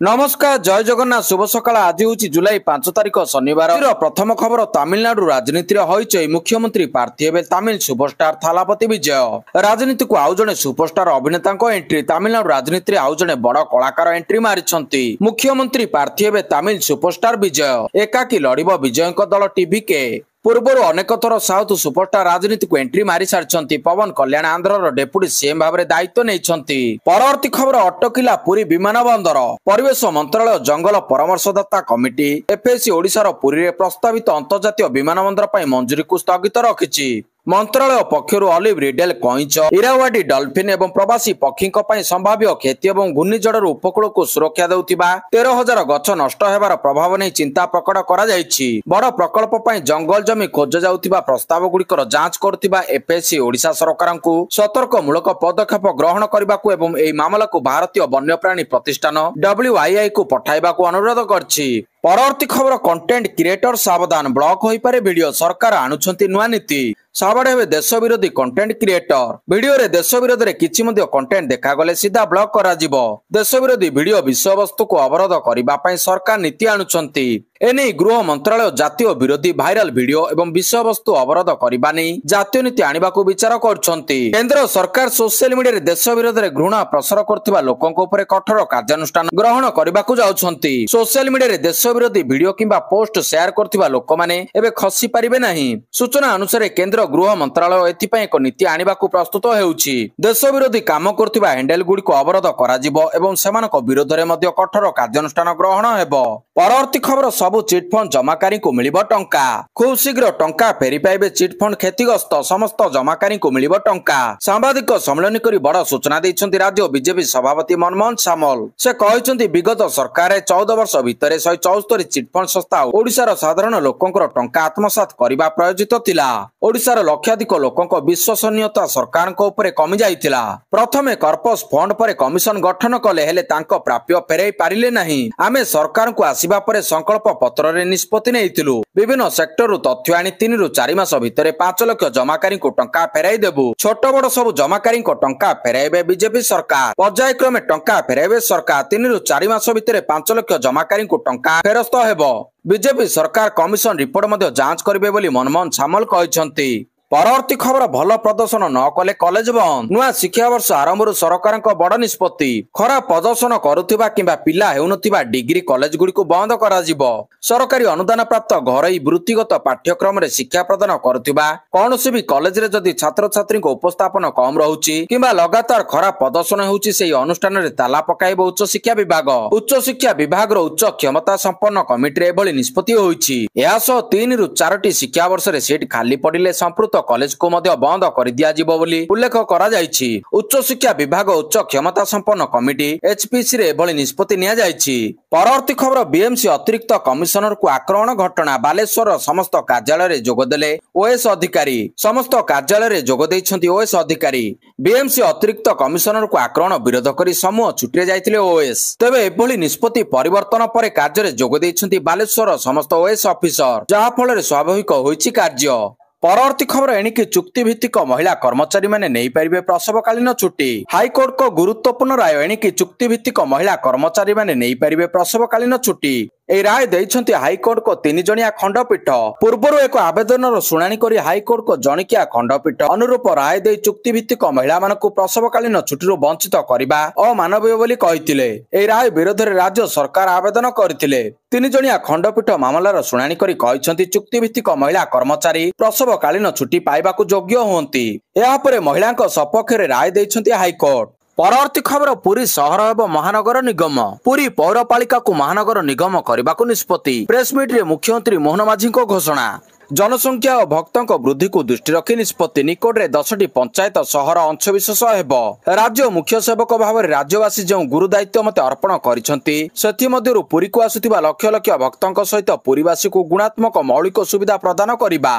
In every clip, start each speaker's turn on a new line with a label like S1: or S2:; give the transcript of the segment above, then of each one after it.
S1: नमस्कार जय जगन्नाथ शुभ सकाळ। आज हूँ जुलाई 5 तारिख शनिवार। प्रथम खबर तमिलनाडु राजनीति हईचई। मुख्यमंत्री प्रार्थी हेबे तमिल सुपरस्टार थालापति विजय। राजनीति को आउ जणे सुपरस्टार अभिनेता एंट्री। तमिलनाडु राजनीति आउ जणे बड़ कलाकार एंट्री मारिछंती। मुख्यमंत्री प्रार्थी हेबे तमिल सुपरस्टार विजय। एकाकी लड़िब विजय दल टीवीके। पूर्वर अनेक थर साउथ सुपरस्टार राजनीति को एंट्री मारी सारी। पवन कल्याण आंध्र डेप्यूटी सीएम भाव में दायित्व नहीं। परवर्ती खबर अटकिला पुरी विमान बंदर। परिवेश मंत्रालय जंगल परामर्शदाता कमिटी एफएसी ओडिशार पुरी रे प्रस्तावित अंतर्जातीय विमान बंदर पर मंजूरी को स्थगित रखिछि। मंत्रालय पक्षर ऑलिव रिडेल कईच इरावाडी डॉल्फिन एवं प्रवासी पक्षी संभाव्य क्षति और घूर्णिझड़ उपकूल को सुरक्षा देउथिबा 13,000 गछ नष्ट हेबार प्रभाव नहीं चिंता प्रकट करा जायछि। बड़ प्रकल्प पर जंगल जमी खोज जाउथिबा प्रस्ताव गुड़िकर जांच करथिबा एफएससी ओडिशा सरकार को सतर्कमूलक पदक्षेप ग्रहण करबाकू एवं एही मामला को भारतीय वन्यप्राणी प्रतिष्ठान WII को पठाइबाकू अनुरोध करछि। परवर्ती खबर कंटेंट क्रिएटर सावधान। ब्लॉक होई पारे वीडियो। सरकार आणुछंती नुआ नीति। साबड़े हेबे देश विरोधी कंटेंट क्रिएटर। वीडियो रे देश विरोध रे किछि मध्ये कंटेंट देखा गले सीधा ब्लॉक करा जिवो। देश विरोधी वीडियो विषय वस्तु को अवरोध करिबा पई सरकार नीति आणुछंती। एने गृह मंत्रालय जातीय विरोधी भाइराल वीडियो एवं विषय वस्तु अवरोध करिबा नै जातीय नीति आनिबा को विचार करछंती। केंद्र सरकार सोशल मीडिया रे देश विरोध रे घृणा प्रसार करथिबा लोकंक ऊपर कठोर कार्यानुष्ठान ग्रहण करिबा को जाउछंती। सोशल मीडिया रे देश विरोधी वीडियो किंबा पोस्ट शेयर करथिबा लोक माने एबे खसी पारिबे नाही। सूचना अनुसार केंद्र गृह मंत्रालय एथिपई एक नीति आनिबा को प्रस्तुत हेउछि। देश विरोधी काम करथिबा हैंडल गुडी को अवरोध करा जिवो एवं सेमानक विरोध रे मध्ये कठोर कार्यानुष्ठान ग्रहण हेबो। परवर्ती खबर सबु चिटफंड जमाकारी को मिलिबो टंका। खूब शीघ्र टंका फेरी पाइबे चिटफंड क्षतिग्रस्त समस्त जमाकारी को मिलिबो टंका। सांबादिक सम्मेलन करी बड़ सूचना दैछंती राज्य बीजेपी सभापति मनमोहन सामल। से कहिसंती विगत सरकार 14 वर्ष भितरे 174 चिटफंड संस्था ओडिशार साधारण लोकंकर टंका आत्मसात करिबा प्रयोजित थिला। ओडिशार लक्षाधिक लोकंक विश्वसनीयता सरकार ऊपर कमी जाइथिला। प्रथमे कर्पस फंड पर कमिशन गठन कले हेले तांको प्राप्य फेराई पारिले नाही। आमे सरकार को आसीबा परे संकल्प पत्र रे निष्पत्ति नेइथिलु। विभिन्न सेक्टर रु तथ्य आनी 3 रु 4 मास भितरे 5 लाख जमाकारी को टंका फेराई देबु। छोट बड़ सब जमाकारी को टंका फेराइबे बीजेपी सरकार। पर्यायक्रमे टंका फेराइबे सरकार। 3 रु 4 मास भितरे 5 लाख जमाकारी को टंका फेरस्त हेबो। बीजेपी सरकार कमिशन रिपोर्ट मध्ये जांच करिवे बोली मनमोहन सामल कहिसंती। परवर्ती खबर भल प्रदर्शन न कले कॉलेज बंद। नुआ शिक्षा वर्ष आरंभ सरकार बड़ निष्पत्ति। खराब प्रदर्शन करुथिबा किंबा पिला हेउनथिबा डिग्री कॉलेज गुडी को बंद करा जिवो। सरकारी अनुदान प्राप्त घरोई वृत्तिगत पाठ्यक्रम रे शिक्षा प्रदान करुथिबा कोनोसी भी कॉलेज रे जदि छात्र छात्री को उपस्थापन कम रहुची किंबा लगातार खराब प्रदर्शन हेउची सेही अनुष्ठान रे ताला पकाइबो उच्च शिक्षा विभाग। उच्च शिक्षा विभाग रो उच्च क्षमता संपन्न कमिटी रे एभली निष्पत्ति होईची। एहा सो 3 रु 4 शिक्षा वर्ष रे सीट खाली पडिले संपूर्ण कॉलेज को मध्य बंद कर दिया जिवो बोली उल्लेख करा जायछि। उच्च शिक्षा विभाग उच्च क्षमता संपन्न कमिटी HPC रे एभली निष्पत्ति निया जायछि। परवर्ती खबर बीएमसी अतिरिक्त कमिशनर को आक्रमण घटना। बालेश्वर समस्त कार्यालय रे जोग देले ओएस अधिकारी। समस्त कार्यालय रे जोग दैछंती ओएस अधिकारी। बीएमसी अतिरिक्त कमिशनर को आक्रमण विरोध करी समूह छुट्टी जाइतिले ओएस। तबे एभली निष्पत्ति परिवर्तन परे कार्य रे जोग दैछंती बालेश्वर समस्त ओएस ऑफिसर, जहा फल रे स्वाभाविक होईछि कार्य। परवर्ती खबर एणिकी चुक्ति भित्तिक महिला कर्मचारी माने नहीं पारिबे प्रसवकालीन छुट्टी। हाईकोर्ट को गुरुत्वपूर्ण राय। एणिकी चुक्ति भित्तिक महिला कर्मचारी माने नहीं पारिबे प्रसवकालीन छुट्टी। ए राय दैछंती हाईकोर्ट को 3 जणिया खंडपीठ। पूर्वरु एक आवेदन शुणाणी करी हाईकोर्ट को जणिकिया खंडपीठ अनुरूप राय दे चुक्ति भित्तिक महिला मानकु प्रसवकालीन छुट्टी वंचित करिबा अमानवीय बोली कहिथिले। ए राय विरोध रे राज्य सरकार आवेदन करथिले। 3 जणिया खंडपीठ मामलार शुणाणी करी कहिसंती चुक्ति भित्तिक महिला कर्मचारी प्रसवकालीन छुट्टी पाइबाकू योग्य हुअंती। एहा परे महिलांक सपक्ष रे राय दैछंती हाईकोर्ट। परवर्ती खबर पुरी सहर एवं महानगर निगम। पुरी पौरपालिका को महानगर निगम करने को निष्पत्ति। प्रेसमिट रे मुख्यमंत्री मोहन माझी को घोषणा। जनसंख्या और भक्तों वृद्धि को दृष्टि रखी निष्पत्ति। निकट में 10टी पंचायत सहर अंशविशेष हेबो। राज्य मुख्य सेवक भाव में राज्यवासी जो गुरु दायित्व मते अर्पण करिसंती सेथि मध्यरु पुरी को आसुथिबा लक्ष लक्ष भक्तों सहित पुरीवासी को गुणात्मक मौलिक सुविधा प्रदान करिबा।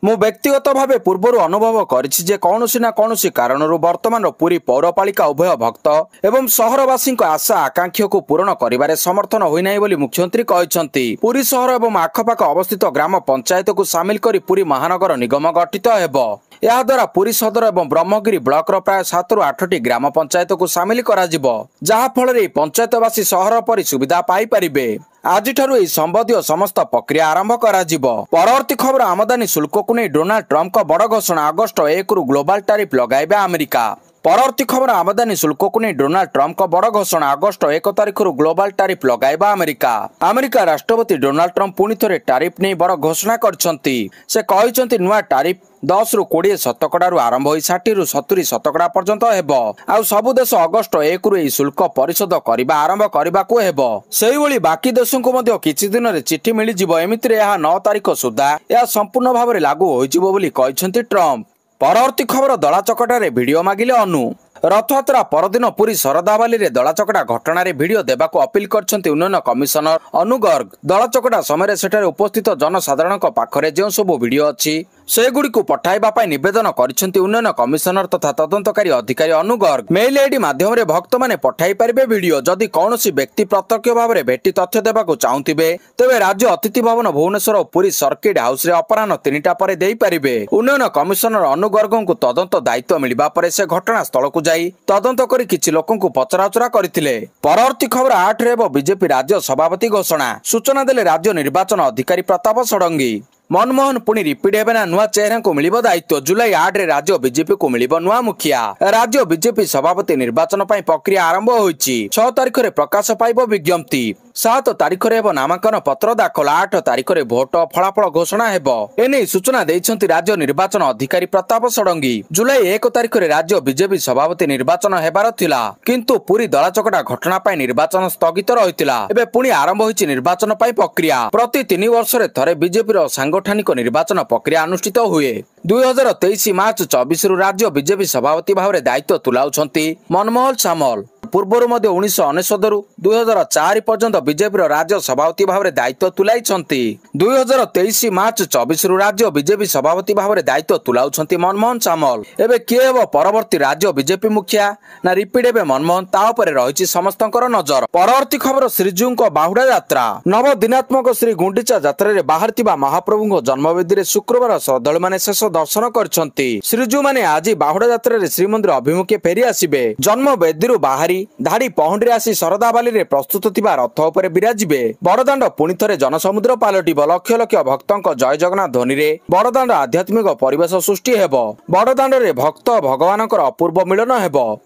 S1: ମୁଁ ବ୍ୟକ୍ତିଗତ ଭାବେ ପୂର୍ବରୁ ଅନୁଭବ କରିଛି ଯେ କୌଣସି ନା କୌଣସି କାରଣରୁ ବର୍ତ୍ତମାନର ପୁରୀ ପୌରପାଳିକା ଉଭୟ ଭକ୍ତ ଏବଂ ସହରବାସୀଙ୍କ ଆଶା ଆକାଂକ୍ଷାକୁ ପୂରଣ କରିବାରେ ସମର୍ଥନ ହୋଇନାହିଁ ବୋଲି ମୁଖ୍ୟମନ୍ତ୍ରୀ କହିଛନ୍ତି। ପୁରୀ ସହର ଏବଂ ଆଖପାଖ ଅବସ୍ଥିତ ଗ୍ରାମ ପଞ୍ଚାୟତକୁ ସାମିଲ କରି ପୁରୀ ମହାନଗର ନିଗମ ଗଠିତ ହେବ। ଏହାଦ୍ୱାରା ପୁରୀ ସଦର ଏବଂ ବ୍ରହ୍ମଗିରି ବ୍ଲକର ପ୍ରାୟ 7ରୁ 8ଟି ଗ୍ରାମ ପଞ୍ଚାୟତକୁ ସାମିଲ କରାଯିବ, ଯାହାଫଳରେ ଏହି ପଞ୍ଚାୟତବାସୀ ସହର ପରି ସୁବିଧା ପାଇପାରିବେ। ଆଜିଠାରୁ ଏହି ସମ୍ବନ୍ଧୀୟ ସମସ୍ତ ପ୍ରକ୍ରିୟା ଆରମ୍ଭ କରାଯିବ। ପରବର୍ତ୍ତୀ ଖବର ଆମଦାନୀ ଶୁଳ୍କକୁ ନେଇ ଡୋନାଲ୍ଡ ଟ୍ରମ୍ପଙ୍କ ବଡ଼ ଘୋଷଣା, ଅଗଷ୍ଟ 1ରୁ ଗ୍ଲୋବାଲ ଟାରିଫ ଲଗାଇବେ ଆମେରିକା। ପରବର୍ତ୍ତୀ ଖବର ଆମଦାନୀ ଶୁଳ୍କକୁ ନେଇ ଡୋନାଲ୍ଡ ଟ୍ରମ୍ପଙ୍କ ବଡ଼ ଘୋଷଣା, ଅଗଷ୍ଟ 1 ତାରିଖରୁ ଗ୍ଲୋବାଲ ଟାରିଫ ଲଗାଇବା ଆମେରିକା। ଆମେରିକା ରାଷ୍ଟ୍ରପତି ଡୋନାଲ୍ଡ ଟ୍ରମ୍ପ ପୁଣି ଥରେ ଟାରିଫ ନେଇ ବଡ଼ ଘୋଷଣା କରିଛନ୍ତି। ସେ କହିଛନ୍ତି ନୂଆ ଟାରିଫ 10ରୁ 20 ଶତକଡ଼ାରୁ ଆରମ୍ଭ ହୋଇ 60ରୁ 70 ଶତକଡ଼ା ପର୍ଯ୍ୟନ୍ତ ହେବ। ଆଉ ସବୁ ଦେଶ ଅଗଷ୍ଟ 1ରୁ ଏହି ଶୁଳ୍କ ପରିଶୋଧ କରିବା ଆରମ୍ଭ କରିବାକୁ ହେବ। ସେହିଭଳି ବାକି ଦେଶଙ୍କୁ ମଧ୍ୟ କିଛି ଦିନରେ ଚିଠି ମିଳିଯିବ। ଏମିତିରେ ଏହା 9 ତାରିଖ ସୁଦ୍ଧା ଏହା ସମ୍ପୂର୍ଣ୍ଣ ଭାବରେ ଲାଗୁ ହୋଇଯିବ ବୋଲି କହିଛନ୍ତି ଟ୍ରମ୍ପ। ପରବର୍ତ୍ତୀ ଖବର ଦଳାଚକଟାରେ ଭିଡିଓ ମାଗିଲେ ଅନୁ। ରଥଯାତ୍ରା ପରଦିନ ପୁରୀ ଶରଧାବାଲିରେ ଦଳାଚକଟା ଘଟଣାରେ ଭିଡିଓ ଦେବାକୁ ଅପିଲ କରିଛନ୍ତି ଉନ୍ନୟନ କମିଶନର ଅନୁ ଗର୍ଗ। ଦଳାଚକଟା ସମୟରେ ସେଠାରେ ଉପସ୍ଥିତ ଜନସାଧାରଣଙ୍କ ପାଖରେ ଯେଉଁ ସବୁ ଭିଡିଓ ଅଛି ସେଗୁଡ଼ିକୁ ପଠାଇବା ପାଇଁ ନିବେଦନ କରିଛନ୍ତି ଉନ୍ନୟନ କମିଶନର ତଥା ତଦନ୍ତକାରୀ ଅଧିକାରୀ ଅନୁ ଗର୍ଗ। ମେଲ୍ ଆଇଡି ମାଧ୍ୟମରେ ଭକ୍ତମାନେ ପଠାଇ ପାରିବେ ଭିଡିଓ। ଯଦି କୌଣସି ବ୍ୟକ୍ତି ପ୍ରତ୍ୟକ୍ଷ ଭାବରେ ଭେଟି ତଥ୍ୟ ଦେବାକୁ ଚାହୁଁଥିବେ ତେବେ ରାଜ୍ୟ ଅତିଥି ଭବନ ଭୁବନେଶ୍ୱର ଓ ପୁରୀ ସର୍କିଟ ହାଉସରେ ଅପରାହ୍ନ 3ଟା ପରେ ଦେଇପାରିବେ। ଉନ୍ନୟନ କମିଶନର ଅନୁ ଗର୍ଗଙ୍କୁ ତଦନ୍ତ ଦାୟିତ୍ୱ ମିଳିବା ପରେ ସେ ଘଟଣାସ୍ଥଳକୁ ଯାଇ ତଦନ୍ତ କରି କିଛି ଲୋକଙ୍କୁ ପଚରାଉଚରା କରିଥିଲେ। ପରବର୍ତ୍ତୀ ଖବର 8ରେ ହେବ ବିଜେପି ରାଜ୍ୟ ସଭାପତି ଘୋଷଣା, ସୂଚନା ଦେଲେ ରାଜ୍ୟ ନିର୍ବାଚନ ଅଧିକାରୀ ପ୍ରତାପ ଷଡଙ୍ଗୀ। ମନମୋହନ ପୁଣି ରିପିଟ୍ ହେବେ ନା ନୂଆ ଚେହେରାଙ୍କୁ ମିଳିବ ଦାୟିତ୍ୱ? ଜୁଲାଇ 8ରେ ରାଜ୍ୟ ବିଜେପିକୁ ମିଳିବ ନୂଆ ମୁଖିଆ। ରାଜ୍ୟ ବିଜେପି ସଭାପତି ନିର୍ବାଚନ ପାଇଁ ପ୍ରକ୍ରିୟା ଆରମ୍ଭ ହୋଇଛି। 6 ତାରିଖରେ ପ୍ରକାଶ ପାଇବ ବିଜ୍ଞପ୍ତି। 7 ତାରିଖରେ ହେବ ନାମାଙ୍କନ ପତ୍ର ଦାଖଲ। 8 ତାରିଖରେ ଭୋଟ ଫଳାଫଳ ଘୋଷଣା ହେବ। ଏନେଇ ସୂଚନା ଦେଇଛନ୍ତି ରାଜ୍ୟ ନିର୍ବାଚନ ଅଧିକାରୀ ପ୍ରତାପ ଷଡଙ୍ଗୀ। ଜୁଲାଇ 1 ତାରିଖରେ ରାଜ୍ୟ ବିଜେପି ସଭାପତି ନିର୍ବାଚନ ହେବାର ଥିଲା, କିନ୍ତୁ ପୁରୀ ଦଳାଚକଟା ଘଟଣା ପାଇଁ ନିର୍ବାଚନ ସ୍ଥଗିତ ରହିଥିଲା। ଏବେ ପୁଣି ଆରମ୍ଭ ହୋଇଛି ନିର୍ବାଚନ ପାଇଁ ପ୍ରକ୍ରିୟା। ପ୍ରତି 3 ବର୍ଷରେ ଥରେ ବିଜେପିର ସାଂଗଠନିକ ନିର୍ବାଚନ ପ୍ରକ୍ରିୟା ଅନୁଷ୍ଠିତ ହୁଏ। 2023 ମାର୍ଚ୍ଚ 24ରୁ ରାଜ୍ୟ ବିଜେପି ସଭାପତି ଭାବରେ ଦାୟିତ୍ୱ ତୁଲାଉଛନ୍ତି ମନମୋହନ ସାମଲ। ପୂର୍ବରୁ ମଧ୍ୟ 1999ରୁ 2004 ପର୍ଯ୍ୟନ୍ତ ବିଜେପିର ରାଜ୍ୟ ସଭାପତି ଭାବରେ ଦାୟିତ୍ୱ ତୁଲାଇଛନ୍ତି। 2023 ମାର୍ଚ୍ଚ 24ରୁ ରାଜ୍ୟ ବିଜେପି ସଭାପତି ଭାବରେ ଦାୟିତ୍ୱ ତୁଲାଉଛନ୍ତି ମନମୋହନ ସାମଲ। ଏବେ କିଏ ହେବ ପରବର୍ତ୍ତୀ ରାଜ୍ୟ ବିଜେପି ମୁଖିଆ? ନା ରିପିଟ୍ ହେବେ ମନମୋହନ? ତା ଉପରେ ରହିଛି ସମସ୍ତଙ୍କର ନଜର। ପରବର୍ତ୍ତୀ ଖବର ଶ୍ରୀଜୀଉଙ୍କ ବାହୁଡା ଯାତ୍ରା। ନବଦିନାତ୍ମକ ଶ୍ରୀ ଗୁଣ୍ଡିଚା ଯାତ୍ରାରେ ବାହାରିଥିବା ମହାପ୍ରଭୁଙ୍କ ଜନ୍ମବେଦୀରେ ଶୁକ୍ରବାର ଶ୍ରଦ୍ଧାଳୁମାନେ ଶେଷ ଦର୍ଶନ କରିଛନ୍ତି। ଶ୍ରୀଜୀଉମାନେ ଆଜି ବାହୁଡା ଯାତ୍ରାରେ ଶ୍ରୀମନ୍ଦିର ଅଭିମୁଖେ ଫେରି ଆସିବେ। ଜନ୍ମବେଦୀରୁ ବାହାରି ଧାଡି ପହଣ୍ଡିରେ ଆସି ଶରଧାବାଲିରେ ପ୍ରସ୍ତୁତ ଥିବା ରଥ ଉପରେ ବିରାଜିବେ। ବଡଦାଣ୍ଡ ପୁଣି ଥରେ ଜନସମୁଦ୍ର ପାଲଟିବ। ଲକ୍ଷ ଲକ୍ଷ ଭକ୍ତଙ୍କ ଜୟ ଜଗନ୍ନାଥ ଧ୍ୱନିରେ ବଡଦାଣ୍ଡ ଆଧ୍ୟାତ୍ମିକ ପରିବେଶ ସୃଷ୍ଟି ହେବ। ବଡଦାଣ୍ଡରେ ଭକ୍ତ ଭଗବାନଙ୍କର ଅପୂର୍ବ ମିଳନ ହେବ।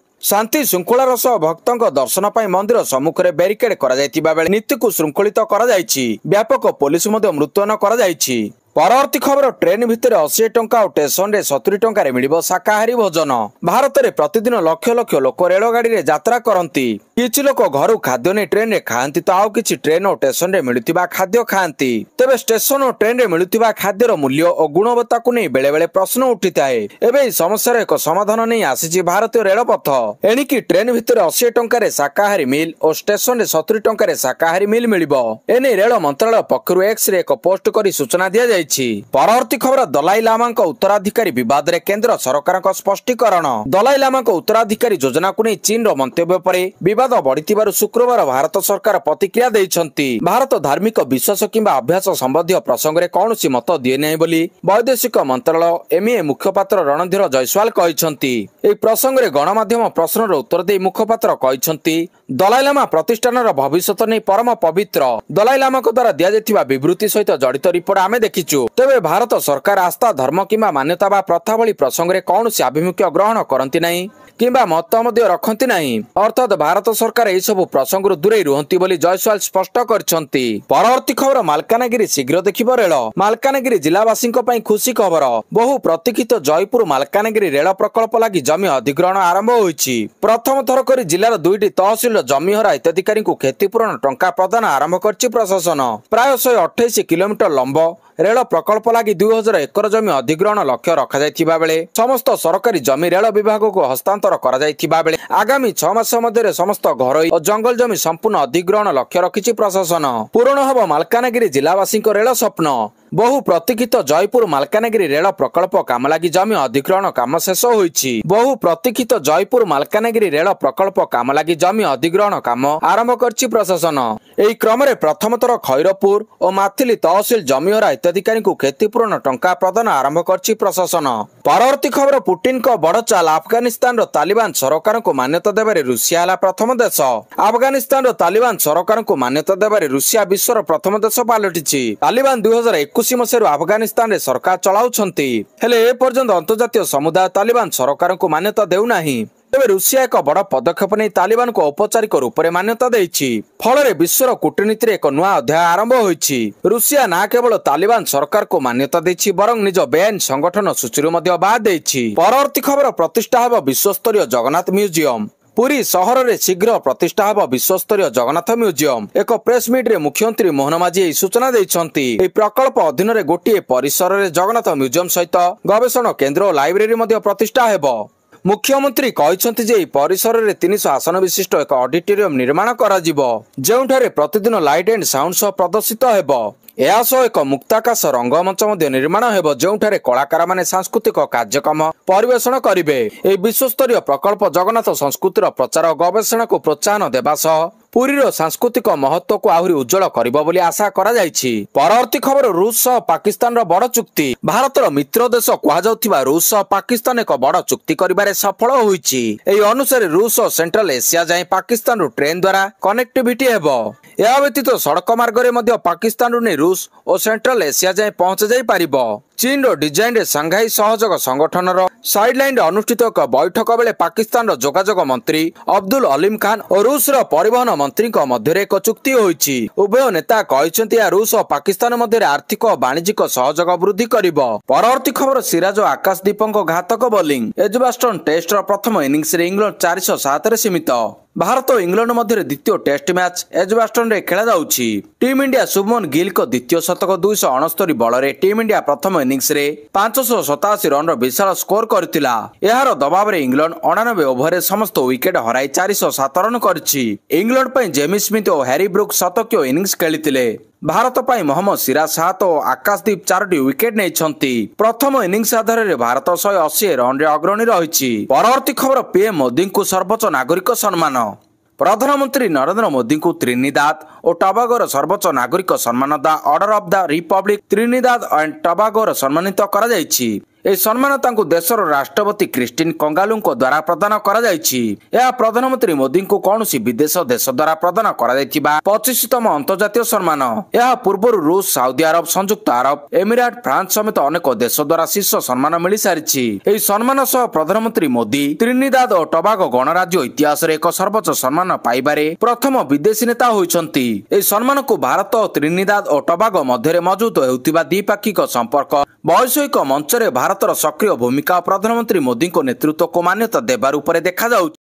S1: ଶାନ୍ତି ଶୃଙ୍ଖଳାର ସହ ଭକ୍ତଙ୍କ ଦର୍ଶନ ପାଇଁ ମନ୍ଦିର ସମ୍ମୁଖରେ ବ୍ୟାରିକେଡ୍ କରାଯାଇଥିବା ବେଳେ ନୀତିକୁ ଶୃଙ୍ଖଳିତ କରାଯାଇଛି। ବ୍ୟାପକ ପୋଲିସ ମଧ୍ୟ ମୁତୟନ କରାଯାଇଛି। ପରବର୍ତ୍ତୀ ଖବର ଟ୍ରେନ୍ ଭିତରେ 80 ଟଙ୍କା ଓ ଷ୍ଟେସନରେ 70 ଟଙ୍କାରେ ମିଳିବ ଶାକାହାରୀ ଭୋଜନ। ଭାରତରେ ପ୍ରତିଦିନ ଲକ୍ଷ ଲକ୍ଷ ଲୋକ ରେଳଗାଡିରେ ଯାତ୍ରା କରନ୍ତି। କିଛି ଲୋକ ଘରୁ ଖାଦ୍ୟ ନେଇ ଟ୍ରେନରେ ଖାଆନ୍ତି ତ ଆଉ କିଛି ଟ୍ରେନ୍ ଓ ଷ୍ଟେସନରେ ମିଳୁଥିବା ଖାଦ୍ୟ ଖାଆନ୍ତି। ତେବେ ଷ୍ଟେସନ ଓ ଟ୍ରେନରେ ମିଳୁଥିବା ଖାଦ୍ୟର ମୂଲ୍ୟ ଓ ଗୁଣବତ୍ତାକୁ ନେଇ ବେଳେବେଳେ ପ୍ରଶ୍ନ ଉଠିଥାଏ। ଏବେ ଏହି ସମସ୍ୟାର ଏକ ସମାଧାନ ନେଇ ଆସିଛି ଭାରତୀୟ ରେଳପଥ। ଏଣିକି ଟ୍ରେନ୍ ଭିତରେ 80 ଟଙ୍କାରେ ଶାକାହାରୀ ମିଲ୍ ଓ ଷ୍ଟେସନରେ 70 ଟଙ୍କାରେ ଶାକାହାରୀ ମିଲ୍ ମିଳିବ। ଏନେଇ ରେଳ ମନ୍ତ୍ରାଳୟ ପକ୍ଷରୁ ଏକ୍ସରେ ଏକ ପୋଷ୍ଟ କରି ସୂଚନା ଦିଆଯାଇଛି। ପରବର୍ତ୍ତୀ ଖବର ଦଲାଇ ଲାମାଙ୍କ ଉତ୍ତରାଧିକାରୀ ବିବାଦରେ କେନ୍ଦ୍ର ସରକାରଙ୍କ ସ୍ପଷ୍ଟୀକରଣ। ଦଲାଇ ଲାମାଙ୍କ ଉତ୍ତରାଧିକାରୀ ଯୋଜନାକୁ ନେଇ ଚୀନର ମନ୍ତବ୍ୟ ପରେ ବିବାଦ ବଢିଥିବାରୁ ଶୁକ୍ରବାର ଭାରତ ସରକାର ପ୍ରତିକ୍ରିୟା ଦେଇଛନ୍ତି। ଭାରତ ଧାର୍ମିକ ବିଶ୍ୱାସ କିମ୍ବା ଅଭ୍ୟାସ ସମ୍ବନ୍ଧୀୟ ପ୍ରସଙ୍ଗରେ କୌଣସି ମତ ଦିଏ ନାହିଁ ବୋଲି ବୈଦେଶିକ ମନ୍ତ୍ରାଳୟ ଏମ୍ଇଏ ମୁଖପାତ୍ର ରଣଧୀର ଜୟସ୍ୱାଲ କହିଛନ୍ତି। ଏହି ପ୍ରସଙ୍ଗରେ ଗଣମାଧ୍ୟମ ପ୍ରଶ୍ନର ଉତ୍ତର ଦେଇ ମୁଖପାତ୍ର କହିଛନ୍ତି, ଦଲାଇ ଲାମା ପ୍ରତିଷ୍ଠାନର ଭବିଷ୍ୟତ ନେଇ ପରମ ପବିତ୍ର। ଦଲାଇ ଲାମାଙ୍କ ଦ୍ୱାରା ଦିଆଯାଇଥିବା ବିବୃତ୍ତି ସହିତ ଜଡିତ ରିପୋର୍ଟ ଆମେ ଦେଖିଛୁ। ତେବେ ଭାରତ ସରକାର ଆସ୍ଥା, ଧର୍ମ କିମ୍ବା ମାନ୍ୟତା ବା ପ୍ରଥା ଭଳି ପ୍ରସଙ୍ଗରେ କୌଣସି ଆଭିମୁଖ୍ୟ ଗ୍ରହଣ କରନ୍ତି ନାହିଁ କିମ୍ବା ମତ ମଧ୍ୟ ରଖନ୍ତି ନାହିଁ। ଅର୍ଥାତ୍ ଭାରତ ସରକାର ଏହିସବୁ ପ୍ରସଙ୍ଗରୁ ଦୂରେଇ ରୁହନ୍ତି ବୋଲି ଜୟସ୍ୱାଲ ସ୍ପଷ୍ଟ କରିଛନ୍ତି। ପରବର୍ତ୍ତୀ ଖବର ମାଲକାନଗିରି ଶୀଘ୍ର ଦେଖିବ ରେଳ। ମାଲକାନଗିରି ଜିଲ୍ଲାବାସୀଙ୍କ ପାଇଁ ଖୁସି ଖବର। ବହୁ ପ୍ରତୀକ୍ଷିତ ଜୟପୁର ମାଲକାନଗିରି ରେଳ ପ୍ରକଳ୍ପ ଲାଗି ଜମି ଅଧିଗ୍ରହଣ ଆରମ୍ଭ ହୋଇଛି। ପ୍ରଥମ ଥର କରି ଜିଲ୍ଲାର 2ଟି ତହସିଲର ଜମିହରା ହିତାଧିକାରୀଙ୍କୁ କ୍ଷତିପୂରଣ ଟଙ୍କା ପ୍ରଦାନ ଆରମ୍ଭ କରିଛି ପ୍ରଶାସନ। ପ୍ରାୟ 128 କିଲୋମିଟର ଲମ୍ବ ରେଳ ରେଳ ପ୍ରକଳ୍ପ ଲାଗି 2001 ଜମି ଅଧିଗ୍ରହଣ ଲକ୍ଷ୍ୟ ରଖାଯାଇଥିବା ବେଳେ ସମସ୍ତ ସରକାରୀ ଜମି ରେଳ ବିଭାଗକୁ ହସ୍ତାନ୍ତର କରାଯାଇଥିବା ବେଳେ ଆଗାମୀ 6 ମାସ ମଧ୍ୟରେ ସମସ୍ତ ଘରୋଇ ଓ ଜଙ୍ଗଲ ଜମି ସମ୍ପୂର୍ଣ୍ଣ ଅଧିଗ୍ରହଣ ଲକ୍ଷ୍ୟ ରଖିଛି ପ୍ରଶାସନ। ପୂରଣ ହେବ ମାଲକାନଗିରି ଜିଲ୍ଲାବାସୀଙ୍କ ରେଳ ସ୍ୱପ୍ନ। ବହୁ ପ୍ରତୀକ୍ଷିତ ଜୟପୁର ମାଲକାନଗିରି ରେଳ ପ୍ରକଳ୍ପ କାମ ଲାଗି ଜମି ଅଧିଗ୍ରହଣ କାମ ଶେଷ ହୋଇଛି। ବହୁ ପ୍ରତୀକ୍ଷିତ ଜୟପୁର ମାଲକାନଗିରି ରେଳ ପ୍ରକଳ୍ପ କାମ ଲାଗି ଜମି ଅଧିଗ୍ରହଣ କାମ ଆରମ୍ଭ କରିଛି ପ୍ରଶାସନ। ଏହି କ୍ରମରେ ପ୍ରଥମ ଥର ଖଇରପୁର ଓ ମାଥିଲି ତହସିଲ ଜମିହରା ହିତାଧିକାରୀଙ୍କୁ କ୍ଷତିପୂରଣ ଟଙ୍କା ପ୍ରଦାନ ଆରମ୍ଭ କରିଛି ପ୍ରଶାସନ। ପରବର୍ତ୍ତୀ ଖବର, ପୁଟିନଙ୍କ ବଡ଼ ଚାଲ, ଆଫଗାନିସ୍ତାନର ତାଲିବାନ ସରକାରଙ୍କୁ ମାନ୍ୟତା ଦେବାରେ ରୁଷିଆ ହେଲା ପ୍ରଥମ ଦେଶ। ଆଫଗାନିସ୍ତାନର ତାଲିବାନ ସରକାରଙ୍କୁ ମାନ୍ୟତା ଦେବାରେ ରୁଷିଆ ବିଶ୍ୱର ପ୍ରଥମ ଦେଶ ପାଲଟିଛି। ତାଲିବାନ 2021 ମସିହାରୁ ଆଫଗାନିସ୍ତାନରେ ସରକାର ଚଳାଉଛନ୍ତି, ହେଲେ ଏପର୍ଯ୍ୟନ୍ତ ଅନ୍ତର୍ଜାତୀୟ ସମୁଦାୟ ତାଲିବାନ ସରକାରଙ୍କୁ ମାନ୍ୟତା ଦେଉନାହିଁ। ତେବେ ରୁଷିଆ ଏକ ବଡ଼ ପଦକ୍ଷେପ ନେଇ ତାଲିବାନକୁ ଔପଚାରିକ ରୂପରେ ମାନ୍ୟତା ଦେଇଛି। ଫଳରେ ବିଶ୍ୱର କୂଟନୀତିରେ ଏକ ନୂଆ ଅଧ୍ୟାୟ ଆରମ୍ଭ ହୋଇଛି। ରୁଷିଆ ନା କେବଳ ତାଲିବାନ ସରକାରକୁ ମାନ୍ୟତା ଦେଇଛି, ବରଂ ନିଜ ବେଆଇନ ସଂଗଠନ ସୂଚୀରୁ ମଧ୍ୟ ବାଦ ଦେଇଛି। ପରବର୍ତ୍ତୀ ଖବର, ପ୍ରତିଷ୍ଠା ହେବ ବିଶ୍ୱସ୍ତରୀୟ ଜଗନ୍ନାଥ ମ୍ୟୁଜିୟମ। ପୁରୀ ସହରରେ ଶୀଘ୍ର ପ୍ରତିଷ୍ଠା ହେବ ବିଶ୍ୱସ୍ତରୀୟ ଜଗନ୍ନାଥ ମ୍ୟୁଜିୟମ। ଏକ ପ୍ରେସ୍ ମିଟ୍ରେ ମୁଖ୍ୟମନ୍ତ୍ରୀ ମୋହନ ମାଝୀ ଏହି ସୂଚନା ଦେଇଛନ୍ତି। ଏହି ପ୍ରକଳ୍ପ ଅଧୀନରେ ଗୋଟିଏ ପରିସରରେ ଜଗନ୍ନାଥ ମ୍ୟୁଜିୟମ ସହିତ ଗବେଷଣା କେନ୍ଦ୍ର ଓ ଲାଇବ୍ରେରୀ ମଧ୍ୟ ପ୍ରତିଷ୍ଠା ହେବ। ମୁଖ୍ୟମନ୍ତ୍ରୀ କହିଛନ୍ତି ଯେ ଏହି ପରିସରରେ 300 ଆସନ ବିଶିଷ୍ଟ ଏକ ଅଡିଟୋରିୟମ ନିର୍ମାଣ କରାଯିବ, ଯେଉଁଠାରେ ପ୍ରତିଦିନ ଲାଇଟ୍ ଆଣ୍ଡ ସାଉଣ୍ଡ ସହ ପ୍ରଦର୍ଶିତ ହେବ। ଏହା ସହ ଏକ ମୁକ୍ତାକାଶ ରଙ୍ଗମଞ୍ଚ ମଧ୍ୟ ନିର୍ମାଣ ହେବ, ଯେଉଁଠାରେ କଳାକାରମାନେ ସାଂସ୍କୃତିକ କାର୍ଯ୍ୟକ୍ରମ ପରିବେଷଣ କରିବେ। ଏହି ବିଶ୍ୱସ୍ତରୀୟ ପ୍ରକଳ୍ପ ଜଗନ୍ନାଥ ସଂସ୍କୃତିର ପ୍ରଚାର ଓ ଗବେଷଣାକୁ ପ୍ରୋତ୍ସାହନ ଦେବା ସହ ପୁରୀର ସାଂସ୍କୃତିକ ମହତ୍ୱକୁ ଆହୁରି ଉଜ୍ଜଳ କରିବ ବୋଲି ଆଶା କରାଯାଇଛି। ପରବର୍ତ୍ତୀ ଖବର, ରୁଷ ସହ ପାକିସ୍ତାନର ବଡ଼ ଚୁକ୍ତି। ଭାରତର ମିତ୍ର ଦେଶ କୁହାଯାଉଥିବା ରୁଷ ସହ ପାକିସ୍ତାନ ଏକ ବଡ଼ ଚୁକ୍ତି କରିବାରେ ସଫଳ ହୋଇଛି। ଏହି ଅନୁସାରେ ରୁଷ ଓ ସେଣ୍ଟ୍ରାଲ ଏସିଆ ଯାଏଁ ପାକିସ୍ତାନରୁ ଟ୍ରେନ୍ ଦ୍ୱାରା କନେକ୍ଟିଭିଟି ହେବ। ଏହା ବ୍ୟତୀତ ସଡ଼କ ମାର୍ଗରେ ମଧ୍ୟ ପାକିସ୍ତାନରୁ ନେଇ ରୁଷ ଓ ସେଣ୍ଟ୍ରାଲ ଏସିଆ ଯାଏଁ ପହଞ୍ଚାଯାଇ ପାରିବ। ଚୀନର ଡିଜାଇନରେ ସାଂଘାଇ ସହଯୋଗ ସଂଗଠନର ସାଇଡଲାଇନରେ ଅନୁଷ୍ଠିତ ଏକ ବୈଠକ ବେଳେ ପାକିସ୍ତାନର ଯୋଗାଯୋଗ ମନ୍ତ୍ରୀ ଅବଦୁଲ ଅଲିମ ଖାନ ଓ ରୁଷର ପରିବହନ ମନ୍ତ୍ରୀଙ୍କ ମଧ୍ୟରେ ଏକ ଚୁକ୍ତି ହୋଇଛି। ଉଭୟ ନେତା କହିଛନ୍ତି ଏହା ରୁଷ ଓ ପାକିସ୍ତାନ ମଧ୍ୟରେ ଆର୍ଥିକ ଓ ବାଣିଜ୍ୟିକ ସହଯୋଗ ବୃଦ୍ଧି କରିବ। ପରବର୍ତ୍ତୀ ଖବର, ସିରାଜ ଓ ଆକାଶଦୀପଙ୍କ ଘାତକ ବୋଲିଂ। ଏଜବାଷ୍ଟନ ଟେଷ୍ଟର ପ୍ରଥମ ଇନିଂସରେ ଇଂଲଣ୍ଡ 407ରେ ସୀମିତ। ଭାରତ ଓ ଇଂଲଣ୍ଡ ମଧ୍ୟରେ ଦ୍ୱିତୀୟ ଟେଷ୍ଟ ମ୍ୟାଚ୍ ଏଜବାଷ୍ଟନରେ ଖେଳାଯାଉଛି। ଟିମ୍ ଇଣ୍ଡିଆ ଶୁଭମନ ଗିଲଙ୍କ ଦ୍ୱିତୀୟ ଶତକ 269 ବଳରେ ଟିମ୍ ଇଣ୍ଡିଆ ପ୍ରଥମ ଇନିଂସରେ 587 ରନର ବିଶାଳ ସ୍କୋର କରିଥିଲା। ଏହାର ଦବାବରେ ଇଂଲଣ୍ଡ 89 ଓଭରରେ ସମସ୍ତ ୱିକେଟ ହରାଇ 407 ରନ କରିଛି। ଇଂଲଣ୍ଡ ପାଇଁ ଜେମି ସ୍ମିଥ ଓ ହ୍ୟାରି ବ୍ରୁକ୍ ଶତକୀୟ ଇନିଂସ ଖେଳିଥିଲେ। ଭାରତ ପାଇଁ ମହମ୍ମଦ ସିରାଜ 7 ଓ ଆକାଶଦୀପ 4ଟି ୱିକେଟ ନେଇଛନ୍ତି। ପ୍ରଥମ ଇନିଂସ ଆଧାରରେ ଭାରତ 180 ରନରେ ଅଗ୍ରଣୀ ରହିଛି। ପରବର୍ତ୍ତୀ ଖବର, ପିଏମ୍ ମୋଦିଙ୍କୁ ସର୍ବୋଚ୍ଚ ନାଗରିକ ସମ୍ମାନ। ପ୍ରଧାନମନ୍ତ୍ରୀ ନରେନ୍ଦ୍ର ମୋଦିଙ୍କୁ ତ୍ରିନିଦାଦ ଓ ଟବାଗୋର ସର୍ବୋଚ୍ଚ ନାଗରିକ ସମ୍ମାନ the order of the republic Trinidad and ଟବାଗୋର ସମ୍ମାନିତ କରାଯାଇଛି। ଏହି ସମ୍ମାନ ତାଙ୍କୁ ଦେଶର ରାଷ୍ଟ୍ରପତି କ୍ରିଷ୍ଟିନ କଙ୍ଗାଲୁଙ୍କ ଦ୍ୱାରା ପ୍ରଦାନ କରାଯାଇଛି। ଏହା ପ୍ରଧାନମନ୍ତ୍ରୀ ମୋଦିଙ୍କୁ କୌଣସି ବିଦେଶ ଦେଶ ଦ୍ୱାରା ପ୍ରଦାନ କରାଯାଇଥିବା 25ତମ ଅନ୍ତର୍ଜାତୀୟ ସମ୍ମାନ। ଏହା ପୂର୍ବରୁ ରୁଷ, ସାଉଦି ଆରବ, ସଂଯୁକ୍ତ ଆରବ ଏମିରାଟ, ଫ୍ରାନ୍ସ ସମେତ ଅନେକ ଦେଶ ଦ୍ୱାରା ଶୀର୍ଷ ସମ୍ମାନ ମିଳିସାରିଛି। ଏହି ସମ୍ମାନ ସହ ପ୍ରଧାନମନ୍ତ୍ରୀ ମୋଦି ତ୍ରିନିଦାଦ ଓ ଟବାଗୋ ଗଣରାଜ୍ୟ ଇତିହାସରେ ଏକ ସର୍ବୋଚ୍ଚ ସମ୍ମାନ ପାଇବାରେ ପ୍ରଥମ ବିଦେଶୀ ନେତା ହୋଇଛନ୍ତି। ଏହି ସମ୍ମାନକୁ ଭାରତ ଓ ତ୍ରିନିଦାଦ ଓ ଟବାଗୋ ମଧ୍ୟରେ ମଜବୁତ ହେଉଥିବା ଦ୍ୱିପାକ୍ଷିକ ସମ୍ପର୍କ, ବୈଷୟିକ ମଞ୍ଚରେ ଭାରତର ସକ୍ରିୟ ଭୂମିକା ଓ ପ୍ରଧାନମନ୍ତ୍ରୀ ମୋଦିଙ୍କ ନେତୃତ୍ୱକୁ ମାନ୍ୟତା ଦେବା ରୂପରେ ଦେଖାଯାଉଛି।